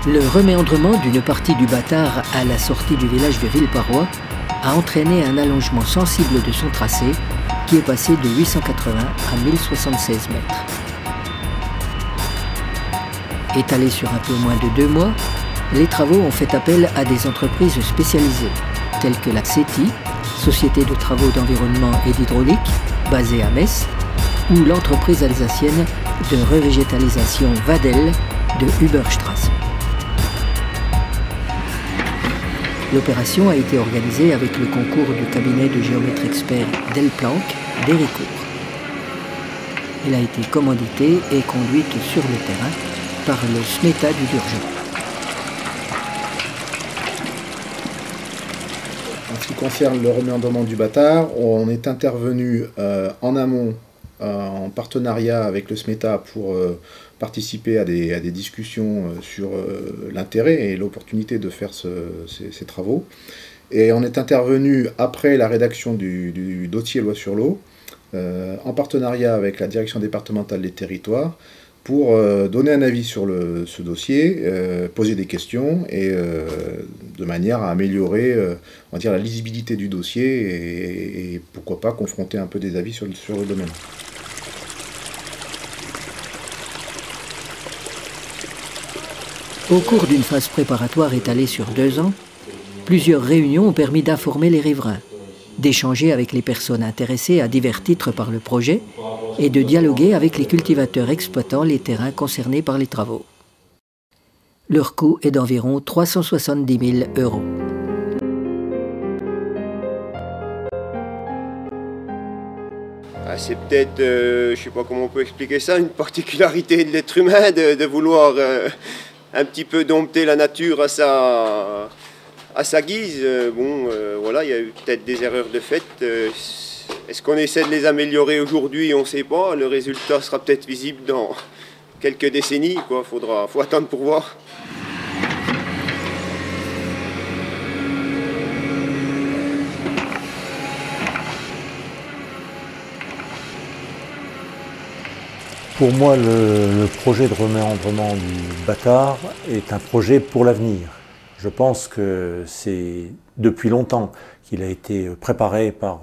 Le reméandrement d'une partie du Bâtard à la sortie du village de Villeparois a entraîné un allongement sensible de son tracé qui est passé de 880 à 1076 mètres. Étalés sur un peu moins de 2 mois, les travaux ont fait appel à des entreprises spécialisées, telles que la CETI, Société de travaux d'environnement et d'hydraulique, basée à Metz, ou l'entreprise alsacienne de revégétalisation Vadel de Huberstrasse. L'opération a été organisée avec le concours du cabinet de géomètre expert Delplanck d'Héricourt. Elle a été commanditée et conduite sur le terrain par le SMETA du Durgeon. En ce qui concerne le reméandrement du Bâtard, on est intervenu en amont en partenariat avec le SMETA pour participer à des discussions sur l'intérêt et l'opportunité de faire ces travaux. Et on est intervenu après la rédaction du dossier loi sur l'eau, en partenariat avec la direction départementale des territoires, pour donner un avis sur ce dossier, poser des questions et de manière à améliorer on va dire, la lisibilité du dossier et pourquoi pas confronter un peu des avis sur le domaine. Au cours d'une phase préparatoire étalée sur 2 ans, plusieurs réunions ont permis d'informer les riverains, d'échanger avec les personnes intéressées à divers titres par le projet et de dialoguer avec les cultivateurs exploitant les terrains concernés par les travaux. Leur coût est d'environ 370 000 €. C'est peut-être, je ne sais pas comment on peut expliquer ça, une particularité de l'être humain de vouloir un petit peu dompter la nature à sa guise. Voilà, il y a eu peut-être des erreurs de fait. Est-ce qu'on essaie de les améliorer aujourd'hui? On ne sait pas. Le résultat sera peut-être visible dans quelques décennies, quoi. Faut attendre pour voir. Pour moi, le projet de reméandrement du Bâtard est un projet pour l'avenir. Je pense que c'est depuis longtemps qu'il a été préparé par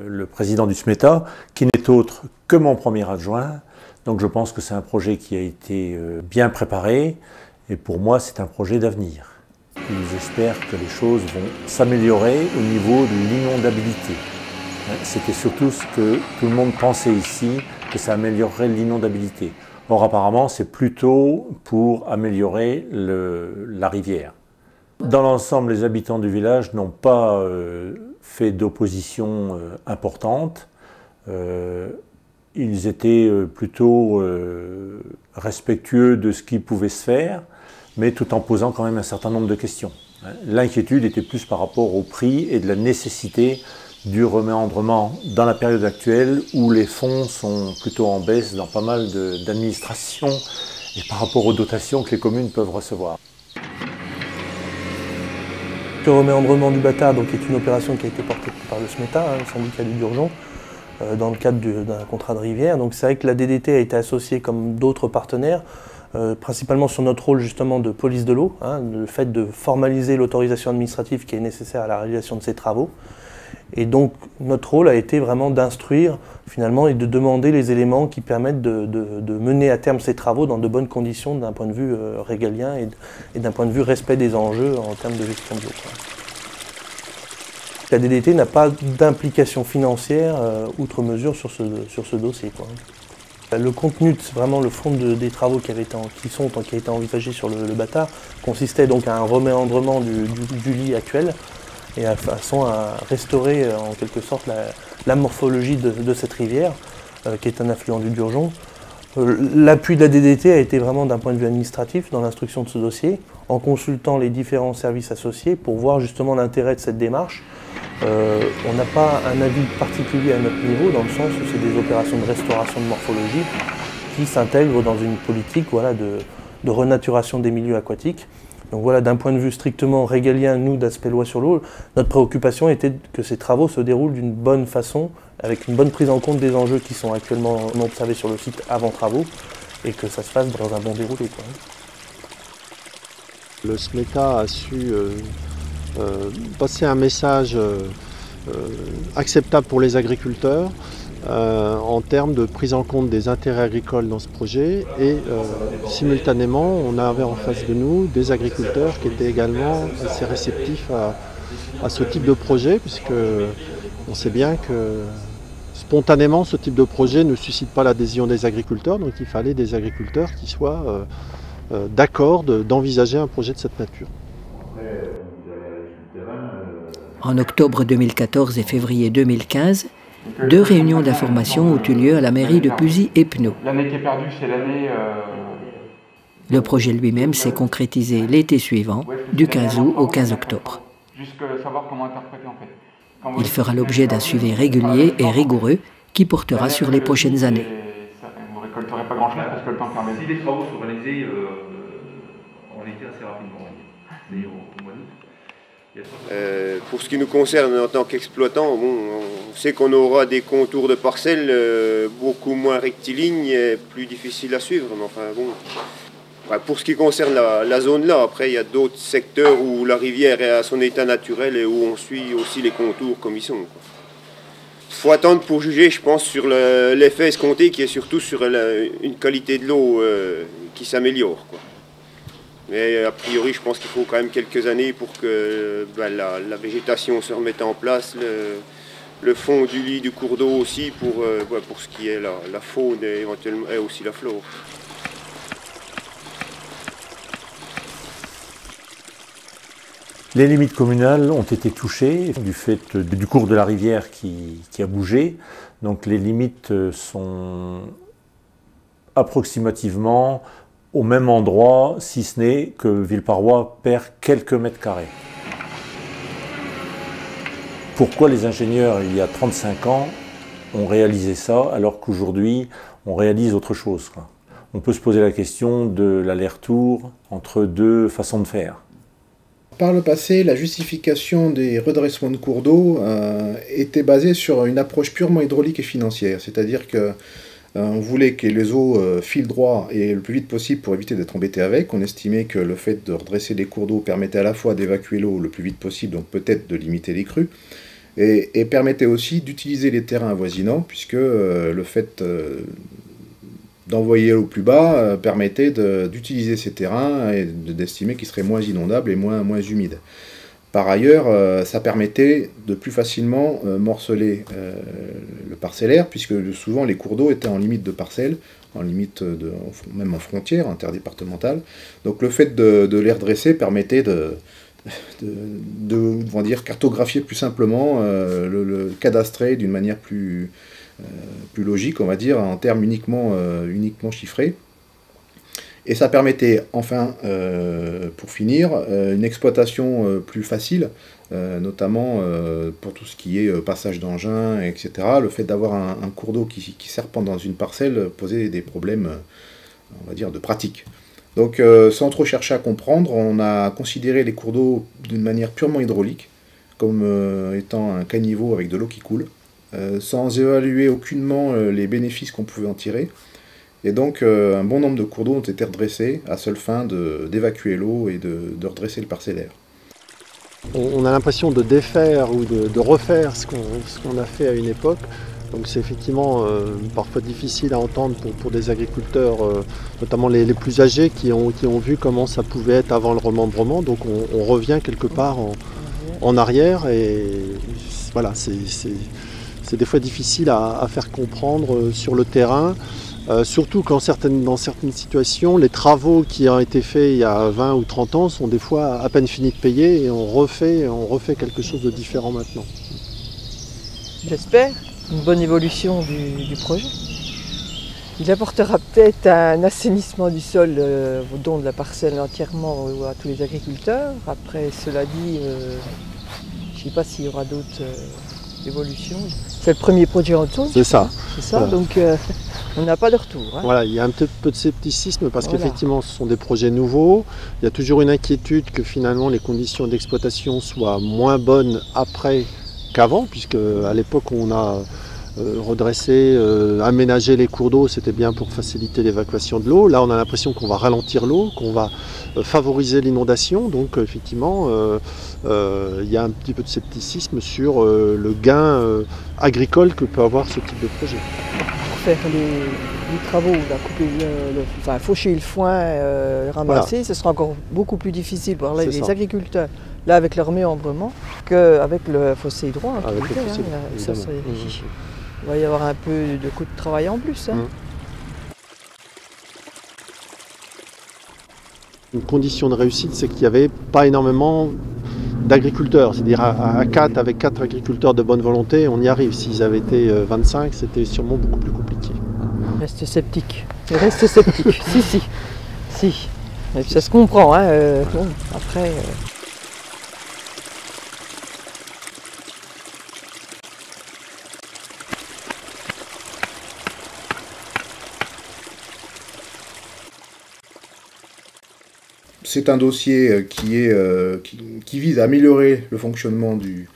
le président du SMETA, qui n'est autre que mon premier adjoint. Donc je pense que c'est un projet qui a été bien préparé et pour moi c'est un projet d'avenir. J'espère que les choses vont s'améliorer au niveau de l'inondabilité. C'était surtout ce que tout le monde pensait ici, que ça améliorerait l'inondabilité. Or apparemment c'est plutôt pour améliorer la rivière. Dans l'ensemble, les habitants du village n'ont pas fait d'opposition importante. Ils étaient plutôt respectueux de ce qui pouvait se faire, mais tout en posant quand même un certain nombre de questions. L'inquiétude était plus par rapport au prix et de la nécessité du reméandrement dans la période actuelle où les fonds sont plutôt en baisse dans pas mal d'administrations et par rapport aux dotations que les communes peuvent recevoir. Le reméandrement du Bâtard est une opération qui a été portée par le SMETA, le syndicat du Durgeon, dans le cadre d'un contrat de rivière. Donc c'est vrai que la DDT a été associée comme d'autres partenaires, principalement sur notre rôle justement de police de l'eau, le fait de formaliser l'autorisation administrative qui est nécessaire à la réalisation de ces travaux. Et donc notre rôle a été vraiment d'instruire finalement et de demander les éléments qui permettent de mener à terme ces travaux dans de bonnes conditions d'un point de vue régalien et d'un point de vue respect des enjeux en termes de gestion de l'eau. La DDT n'a pas d'implication financière outre mesure sur ce dossier, quoi. Le contenu, vraiment le fond des travaux qui a été envisagés sur le Bâtard consistait donc à un reméandrement du lit actuel et à façon à restaurer en quelque sorte la morphologie de cette rivière qui est un affluent du Durgeon. L'appui de la DDT a été vraiment d'un point de vue administratif dans l'instruction de ce dossier, en consultant les différents services associés pour voir justement l'intérêt de cette démarche. On n'a pas un avis particulier à notre niveau dans le sens où c'est des opérations de restauration de morphologie qui s'intègrent dans une politique de renaturation des milieux aquatiques. Donc voilà, d'un point de vue strictement régalien, nous, d'aspect loi sur l'eau, notre préoccupation était que ces travaux se déroulent d'une bonne façon, avec une bonne prise en compte des enjeux qui sont actuellement observés sur le site avant travaux, et que ça se fasse dans un bon déroulé, quoi. Le SMETA a su passer un message acceptable pour les agriculteurs en termes de prise en compte des intérêts agricoles dans ce projet et simultanément on avait en face de nous des agriculteurs qui étaient également assez réceptifs à ce type de projet, puisque on sait bien que spontanément ce type de projet ne suscite pas l'adhésion des agriculteurs, donc il fallait des agriculteurs qui soient d'accord d'envisager un projet de cette nature. En octobre 2014 et février 2015, 2 réunions d'information ont eu lieu à la mairie de Puzy-Epno. L'année qui est perdue, c'est l'année... Le projet lui-même s'est concrétisé l'été suivant, du 15 août au 15 octobre. Juste savoir comment interpréter en fait. Il fera l'objet d'un suivi régulier et rigoureux qui portera sur les prochaines années. Vous ne récolterez pas grand-chose parce que le temps permet. Si les travaux sont réalisés en été assez rapidement, c'est au mois d'août. Pour ce qui nous concerne en tant qu'exploitant, bon, on sait qu'on aura des contours de parcelles beaucoup moins rectilignes et plus difficiles à suivre. Mais enfin, bon, pour ce qui concerne la zone là, après il y a d'autres secteurs où la rivière est à son état naturel et où on suit aussi les contours comme ils sont. Il faut attendre pour juger, je pense, sur l'effet escompté qui est surtout sur une qualité de l'eau qui s'améliore. Mais a priori, je pense qu'il faut quand même quelques années pour que la végétation se remette en place, le fond du lit du cours d'eau aussi pour ce qui est la faune et éventuellement et aussi la flore. Les limites communales ont été touchées du fait du cours de la rivière qui a bougé. Donc les limites sont approximativement au même endroit, si ce n'est que Villeparois perd quelques mètres carrés. Pourquoi les ingénieurs, il y a 35 ans, ont réalisé ça alors qu'aujourd'hui, on réalise autre chose, quoi. On peut se poser la question de l'aller-retour entre 2 façons de faire. Par le passé, la justification des redressements de cours d'eau était basée sur une approche purement hydraulique et financière. C'est-à-dire que on voulait que les eaux filent droit et le plus vite possible pour éviter d'être embêtés avec. On estimait que le fait de redresser les cours d'eau permettait à la fois d'évacuer l'eau le plus vite possible, donc peut-être de limiter les crues, et permettait aussi d'utiliser les terrains avoisinants, puisque le fait d'envoyer l'eau plus bas permettait d'utiliser ces terrains et d'estimer qu'ils seraient moins inondables et moins humides. Par ailleurs, ça permettait de plus facilement morceler le parcellaire, puisque souvent les cours d'eau étaient en limite de parcelle, en limite même en frontière interdépartementale. Donc le fait de les redresser permettait de cartographier plus simplement, le cadastrer d'une manière plus logique, on va dire, en termes uniquement chiffrés. Et ça permettait enfin, pour finir, une exploitation plus facile, notamment pour tout ce qui est passage d'engins, etc. Le fait d'avoir un cours d'eau qui serpente dans une parcelle posait des problèmes, on va dire, de pratique. Donc sans trop chercher à comprendre, on a considéré les cours d'eau d'une manière purement hydraulique, comme étant un caniveau avec de l'eau qui coule, sans évaluer aucunement les bénéfices qu'on pouvait en tirer. Et donc un bon nombre de cours d'eau ont été redressés à seule fin d'évacuer l'eau et de redresser le parcellaire. On a l'impression de défaire ou de refaire ce qu'on a fait à une époque. Donc c'est effectivement parfois difficile à entendre pour des agriculteurs, notamment les plus âgés, qui ont vu comment ça pouvait être avant le remembrement. Donc on revient quelque part en arrière et voilà, c'est des fois difficile à faire comprendre sur le terrain. Surtout quand dans certaines situations, les travaux qui ont été faits il y a 20 ou 30 ans sont des fois à peine finis de payer et on refait quelque chose de différent maintenant. J'espère une bonne évolution du projet. Il apportera peut-être un assainissement du sol au don de la parcelle entièrement à tous les agriculteurs. Après, cela dit, je ne sais pas s'il y aura d'autres évolutions. C'est le premier projet en tout. C'est ça. C'est ça, voilà. Donc on n'a pas de retour. Hein. Voilà, il y a un petit peu de scepticisme parce qu'effectivement ce sont des projets nouveaux. Il y a toujours une inquiétude que finalement les conditions d'exploitation soient moins bonnes après qu'avant, puisque à l'époque on a redresser, aménager les cours d'eau, c'était bien pour faciliter l'évacuation de l'eau. Là, on a l'impression qu'on va ralentir l'eau, qu'on va favoriser l'inondation. Donc, effectivement, il y a un petit peu de scepticisme sur le gain agricole que peut avoir ce type de projet. Pour faire les travaux, couper enfin, faucher le foin, ramasser, voilà. Ce sera encore beaucoup plus difficile pour les agriculteurs, là avec leur méandrement, qu'avec le fossé droit. Il va y avoir un peu de coût de travail en plus. Hein. Une condition de réussite, c'est qu'il n'y avait pas énormément d'agriculteurs. C'est-à-dire avec 4 agriculteurs de bonne volonté, on y arrive. S'ils avaient été 25, c'était sûrement beaucoup plus compliqué. Reste sceptique. Reste sceptique. Si. Et puis ça se comprend. Hein. Bon, après. C'est un dossier qui vise à améliorer le fonctionnement du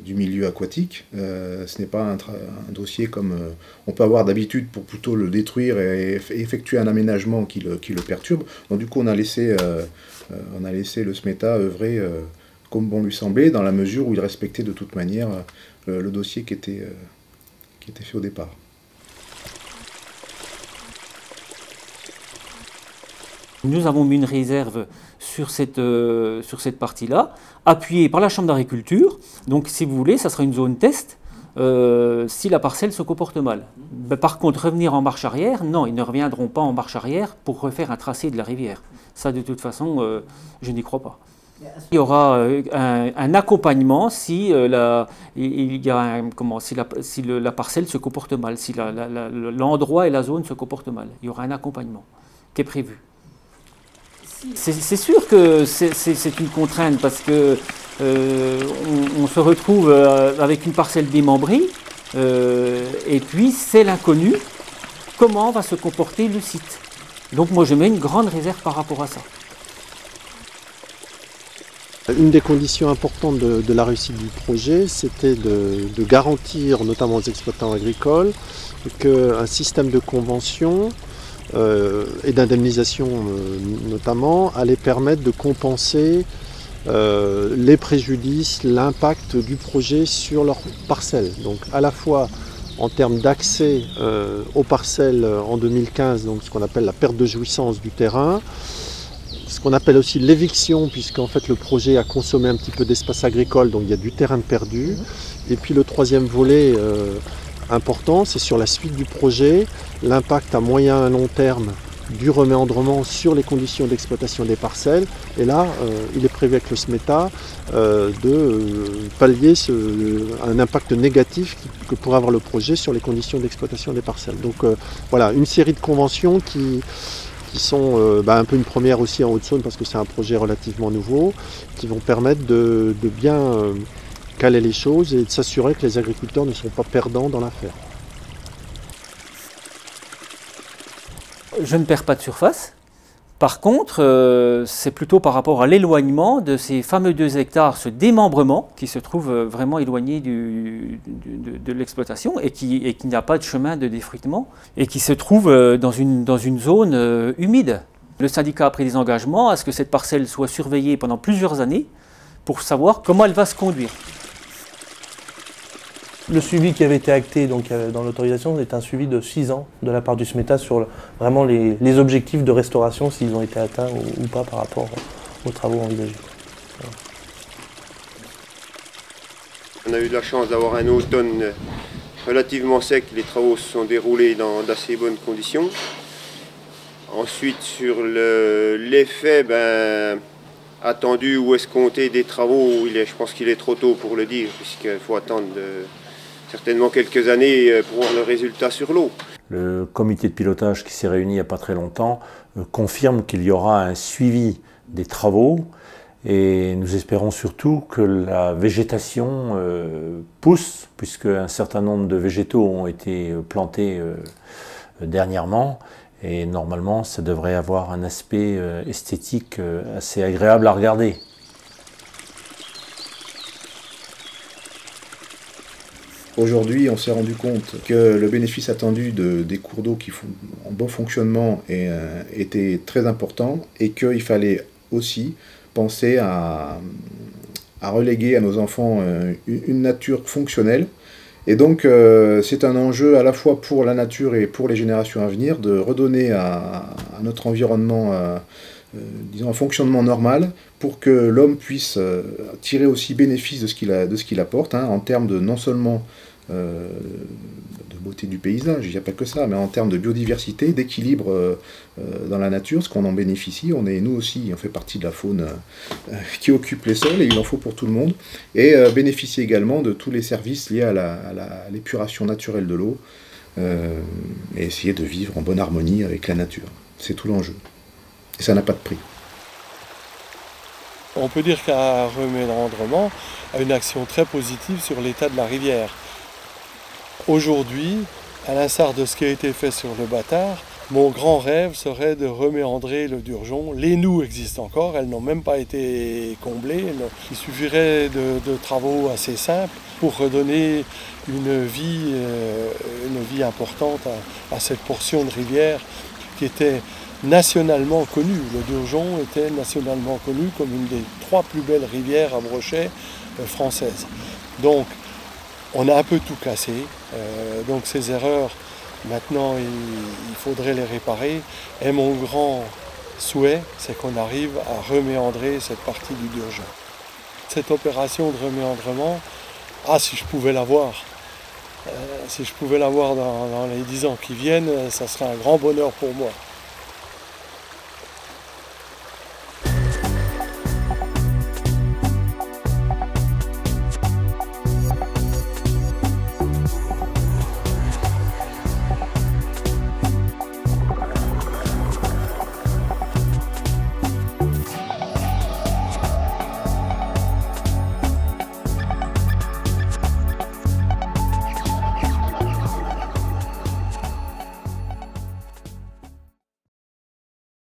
milieu aquatique. Ce n'est pas un dossier comme on peut avoir d'habitude pour plutôt le détruire et effectuer un aménagement qui le perturbe. Donc du coup on a laissé le SMETA œuvrer comme bon lui semblait, dans la mesure où il respectait de toute manière le dossier qui était fait au départ. Nous avons mis une réserve sur cette partie-là, appuyée par la Chambre d'agriculture. Donc, si vous voulez, ça sera une zone test si la parcelle se comporte mal. Par contre, revenir en marche arrière, non, ils ne reviendront pas en marche arrière pour refaire un tracé de la rivière. Ça, de toute façon, je n'y crois pas. Il y aura un accompagnement si la parcelle se comporte mal, si l'endroit et la zone se comportent mal. Il y aura un accompagnement qui est prévu. C'est sûr que c'est une contrainte parce que on se retrouve avec une parcelle démembrée et puis c'est l'inconnu. Comment va se comporter le site? Donc moi je mets une grande réserve par rapport à ça. Une des conditions importantes de la réussite du projet, c'était de garantir, notamment aux exploitants agricoles, qu'un système de convention et d'indemnisation notamment, allait permettre de compenser les préjudices, l'impact du projet sur leurs parcelles. Donc à la fois en termes d'accès aux parcelles en 2015, donc ce qu'on appelle la perte de jouissance du terrain, ce qu'on appelle aussi l'éviction, puisqu'en fait le projet a consommé un petit peu d'espace agricole, donc il y a du terrain perdu. Et puis le troisième volet important, c'est sur la suite du projet, l'impact à moyen et long terme du reméandrement sur les conditions d'exploitation des parcelles. Et là, il est prévu avec le SMETA de pallier un impact négatif que pourrait avoir le projet sur les conditions d'exploitation des parcelles. Donc voilà, une série de conventions qui sont un peu une première aussi en Haute-Saône parce que c'est un projet relativement nouveau, qui vont permettre de bien caler les choses et de s'assurer que les agriculteurs ne sont pas perdants dans l'affaire. Je ne perds pas de surface. Par contre, c'est plutôt par rapport à l'éloignement de ces fameux 2 hectares, ce démembrement qui se trouve vraiment éloigné de l'exploitation et qui n'a pas de chemin de défruitement et qui se trouve dans une zone humide. Le syndicat a pris des engagements à ce que cette parcelle soit surveillée pendant plusieurs années pour savoir comment elle va se conduire. Le suivi qui avait été acté donc, dans l'autorisation est un suivi de 6 ans de la part du SMETA sur vraiment les objectifs de restauration, s'ils ont été atteints ou pas par rapport aux travaux envisagés. Voilà. On a eu de la chance d'avoir un automne relativement sec, les travaux se sont déroulés dans d'assez bonnes conditions. Ensuite, sur l'effet attendu ou escompté des travaux, je pense qu'il est trop tôt pour le dire, puisqu'il faut attendre certainement quelques années pour voir le résultat sur l'eau. Le comité de pilotage qui s'est réuni il n'y a pas très longtemps confirme qu'il y aura un suivi des travaux et nous espérons surtout que la végétation pousse, puisque un certain nombre de végétaux ont été plantés dernièrement et normalement ça devrait avoir un aspect esthétique assez agréable à regarder. Aujourd'hui, on s'est rendu compte que le bénéfice attendu des cours d'eau qui font en bon fonctionnement était très important et qu'il fallait aussi penser à reléguer à nos enfants une nature fonctionnelle. Et donc c'est un enjeu à la fois pour la nature et pour les générations à venir de redonner à notre environnement disons un fonctionnement normal pour que l'homme puisse tirer aussi bénéfice de ce qu'il apporte, hein, en termes de non seulement de beauté du paysage, il n'y a pas que ça, mais en termes de biodiversité, d'équilibre dans la nature, ce qu'on en bénéficie, nous aussi, on fait partie de la faune qui occupe les sols, et il en faut pour tout le monde, et bénéficier également de tous les services liés à l'épuration naturelle de l'eau, et essayer de vivre en bonne harmonie avec la nature. C'est tout l'enjeu. Et ça n'a pas de prix. On peut dire qu'un remède-rendement a une action très positive sur l'état de la rivière. Aujourd'hui, à l'instar de ce qui a été fait sur le Bâtard, mon grand rêve serait de reméandrer le Durgeon. Les noues existent encore, elles n'ont même pas été comblées. Il suffirait de travaux assez simples pour redonner une vie importante à cette portion de rivière qui était nationalement connue. Le Durgeon était nationalement connu comme une des 3 plus belles rivières à brochet françaises. Donc, on a un peu tout cassé, donc ces erreurs, maintenant il faudrait les réparer. Et mon grand souhait, c'est qu'on arrive à reméandrer cette partie du Durgeon. Cette opération de reméandrement, si je pouvais l'avoir, dans les 10 ans qui viennent, ça serait un grand bonheur pour moi.